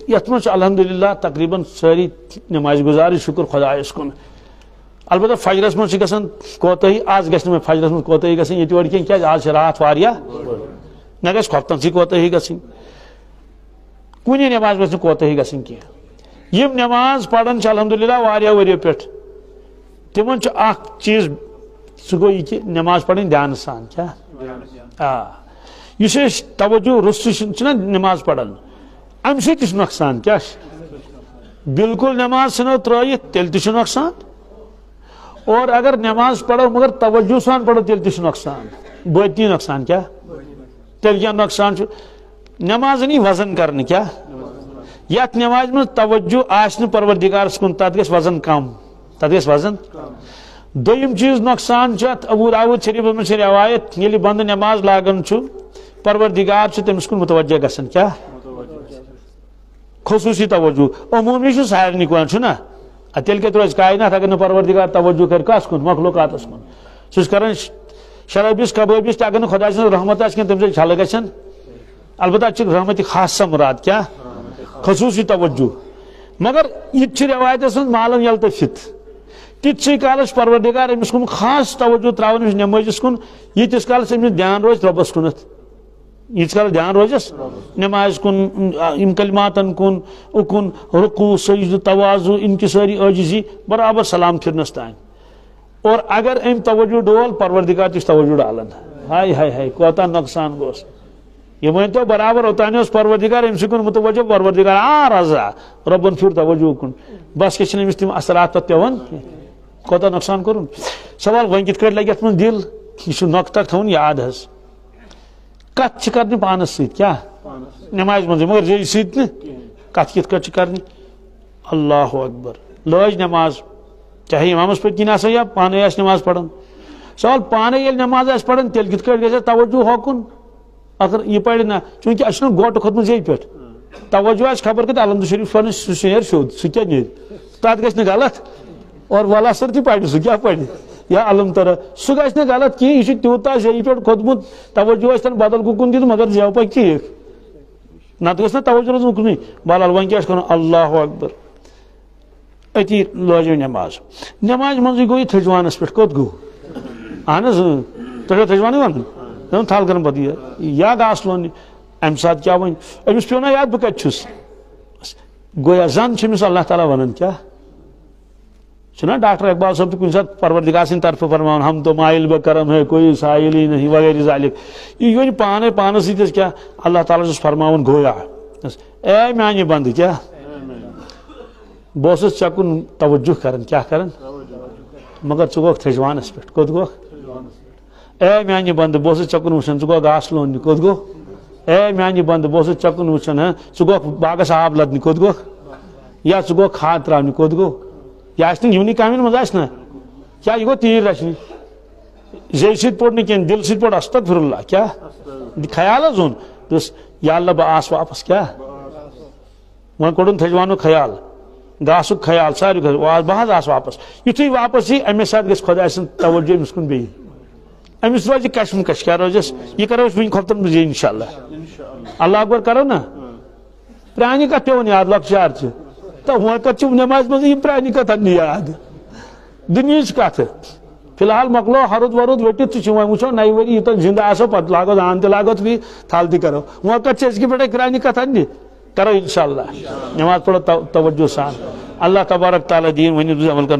یت من الحمدللہ تقریباً ساری نماز گزار شکر خدایس کن البتہ فجرس من گژھان کوتاہی آز گژھِ نہٕ فجرس من کوتاہی گژھٕنۍ ییٚتہِ یورٕ کینٛہہ کیٛازِ آز چھِ رات واریاہ نہ گژھِ خۄفتنسٕے کوتاہی گژھٕنۍ کُنہِ نماز گژھِ نہٕ کوتاہی گژھٕنۍ کینٛہہ یِم نماز پران چھِ الحمدللہ واریاہ ؤریو پٮ۪ٹھ تِمن چھُ اکھ چیٖز سُہ گوٚو یہِ کہِ نماز پرٕنۍ دیانہٕ سان کیٛاہ یُس أسۍ توجہ روٚستُے چھِنہ نماز پران امہِ سۭتۍ تہِ چھُ نۄقصان کیٛاہ چھُ بالکل نماز ژھٕنو ترٛٲیِتھ تیٚلہِ تہِ چھُ نۄقصان اور اگر نماز پڑھو مگر توجہ سان پڑھو تیٚلہِ تہِ چھُ نۄقصان بٲطنی نۄقصان کیٛاہ تیٚلہِ کیٛاہ نۄقصان چھُ نماز یی وزن کرنہٕ کیٛاہ یتھ نمازِ منٛز توجہ آسہِ نہٕ پروردگارس کُن تتھ گژھِ وزن کم تتھ گژھِ وزن دوٚیِم چیٖز نۄقصان چھُ اتھ ابو داؤد شریفس منٛز چھِ روایت ییٚلہِ بنٛدٕ نماز لاگان چھُ پروردگار چھُ تٔمِس کُن متوجہ گژھان کیٛاہ خصوٗصی توجہ عموٗمی چھُ سارنٕے کُن چھُنہ تیٚلہِ کتہِ روزِ کائنات اگر نہٕ پروردگار توجہ کرِ کس کُن مخلوقاتس کُن سُہ چھُ کران شرٲبِس کبٲبِس تہِ اگر نہٕ خۄداے سٕنٛز رحمت آسہِ کینٛہہ تمہِ سۭتۍ چھلہٕ گژھان البتہ چھِ رحمتِ خاصہ مراد کیٛاہ خصوٗصی توجہ مگر یہِ تہِ چھُ روایتس منٛز مالن یلتفت تیٖتسٕے کالس پروردگار أمِس کُن خاص توجہ تراوان أمِس نمازس کُن ییٖتِس کالس أمِس دیان روزِ رۄبس کُنتھ ییٖتِس کالس دیان روزٮ۪س نماز کُن یِم کلماتن کُن اُکُن رُکوٗع سجدٕ تواضوٗ انکسٲری عاجزی برابر سلام پھرنس تانۍ اور اگر أمۍ توجہ ڈول پروردگار تہِ چھُ توجہ ڈالان ہاے ہاے ہاے کوتاہ نۄقصان گوٚس یہ مٲنۍتو برابر اوٚتانۍ اوس پروردگار أمسٕے کُن متوجہ پروردگار رضا رۄبن پھیوٗر توجہ کُن بس کیٛاہ چھِنہٕ أمِس تِم اثرات پتہٕ پیوان کوتاہ نۄقصان کوٚرُن سوال وۄنۍ کِتھ کٲٹھۍ لگہِ یتھ منٛز دِل یہِ چھُ نۄقطہٕ تھاوُن یاد حظ کتھ چھِ کرنہِ پانس سۭتۍ کیٛاہ نمازِ منٛزٕے مگر بیٚیہِ سۭتۍ نہٕ کتھ کِتھ کٲٹھۍ چھِ کرنہِ اللہ اکبر لٲج نماز چاہے امامس پٔتۍ کِنۍ آسو یا پانے آسہِ نماز پران سوال پانے ییٚلہِ نماز آسہِ پران تیٚلہِ کِتھ کٲٹھۍ گژھِ توجہ ہوکُن اگر یہِ پرِ نہ چوٗنٛکہِ اَسہِ چھُنہ گوٹہٕ کھوٚتمُت ییٚتہِ پٮ۪ٹھ توجہ آسہِ خبر کتہِ علمدٕ شریف پرنس سُہ نیرِ سیوٚد سُہ کیٛاہ نیرِ تتھ گژھِ نہٕ غلط اور ولاسر تہِ پرِ سُہ کیٛاہ پرِ یا علم ترا سُہ گژھِ نہٕ غلط کِہیٖنۍ یہِ چھُ تیوٗتاہ زیٚیہِ پٮ۪ٹھ کھوٚتمُت توجہ ٲسۍ تن بدل کُکُن دِتھ مگر زیو پکہِ ٹھیٖک نتہٕ گژھِ نہ توجہ روزُن اُکنُے بہرحال وۄنۍ کیٛاہ چھُ کرُن اللہ اکبر أتی لٲجو نماز نمازِ منٛزٕے گوٚو یہِ تھٔجوانس پٮ۪ٹھ کوٚت گوٚو اہن حظ تۄہہِ چھو تھٔجوانٕے ونُن دوٚپُن تھل کرن پتہٕ یہِ یا گاسہٕ لوننہِ امہِ ساتہٕ کیٛاہ وۄنۍ أمِس پیوٚو نہ یاد بہٕ کتہِ چھُس گویا زن چھُ أمِس اللہ تعالیٰ ونان کیٛاہ چھُنہ ڈاکٹر اقبال صٲب تہِ کُنہِ ساتہٕ پروردگار سٕنٛدِ طرفہٕ فرماوان ہم تو مائل بے کرم ہے کوئی سائل ہی نہیں وغیرہ ذالک یہِ یِوان پانے پانس سۭتۍ حظ کیٛاہ اللہ تعالیٰ چھُس فرماوان گویا اے میانہِ بنٛدٕ کیٛاہ بہٕ اوسُس ژےٚ کُن توجہ کران کیٛاہ کران مگر ژٕ گوٚکھ تھٔجوانس پٮ۪ٹھ کوٚت گوٚکھ اے میانہِ بنٛدٕ بہٕ اوسُس ژےٚ کُن وٕچھان ژٕ گوٚکھ گاسہٕ لوننہِ کوٚت گوٚو اے میانہِ بنٛدٕ بہٕ اوسُس ژےٚ کُن وٕچھان ژٕ گوٚکھ باغس آب لدنہِ کوٚت گوٚکھ یا ژٕ گوٚکھ کھاد تراونہِ کوٚت گوٚو یہِ آسہِ نہٕ یِمنٕے کامٮ۪ن منٛز آسہِ نہ کیٛاہ یہِ گوٚو تیٖر رچھنہِ زیٚیہِ سۭتۍ پوٚر نہٕ کینٛہہ دِلہٕ سۭتۍ پوٚر استغفر اللہ کیٛاہ خیال حظ اوٚن دوٚپُس یا اللہ بہٕ آس واپس کیٛاہ وۄنۍ کوٚڑُن تھٔجوانُک خیال گاسُک خیال ساروی کھۄتہٕ بہٕ حظ آس واپس یُتھُے واپس یی امے ساتہٕ گژھِ خۄداے سُنٛد توجہ أمِس کُن بیٚیہِ أمِس روزِ کشمکش کیٛاہ روزٮ۪س یہِ کرو أسۍ وُنہِ کھۄفتن منٛز انشاء اللہ اللہ اکبر کرو نا پرٛانہِ کتھ پیوٚوُن یاد لۄکچارچہِ تہٕ وۄنۍ کتھ چھِ نمازِ منٛز یِم پرٛانہِ کتھ اَننہِ یاد دُنہِچ کتھٕ فی الحال مۄکلو ہرُد ورُد ؤٹِتھ تہٕ چھُ وۄنۍ وٕچھو نَیہِ ؤری یوٗتاہ زِندٕ آسو پتہٕ لاگو دان تہِ لاگو تہٕ بیٚیہِ تھل تہِ کرو وۄنۍ کتھ چھِ أزکہِ پٮ۪ٹھے پرٛانہِ کتھ اَننہِ کرو انشاء اللہ نماز پڑھو توجہ سان اللہ تبارک تعالیٰ دِیِن ؤنِو عمل کرنہٕ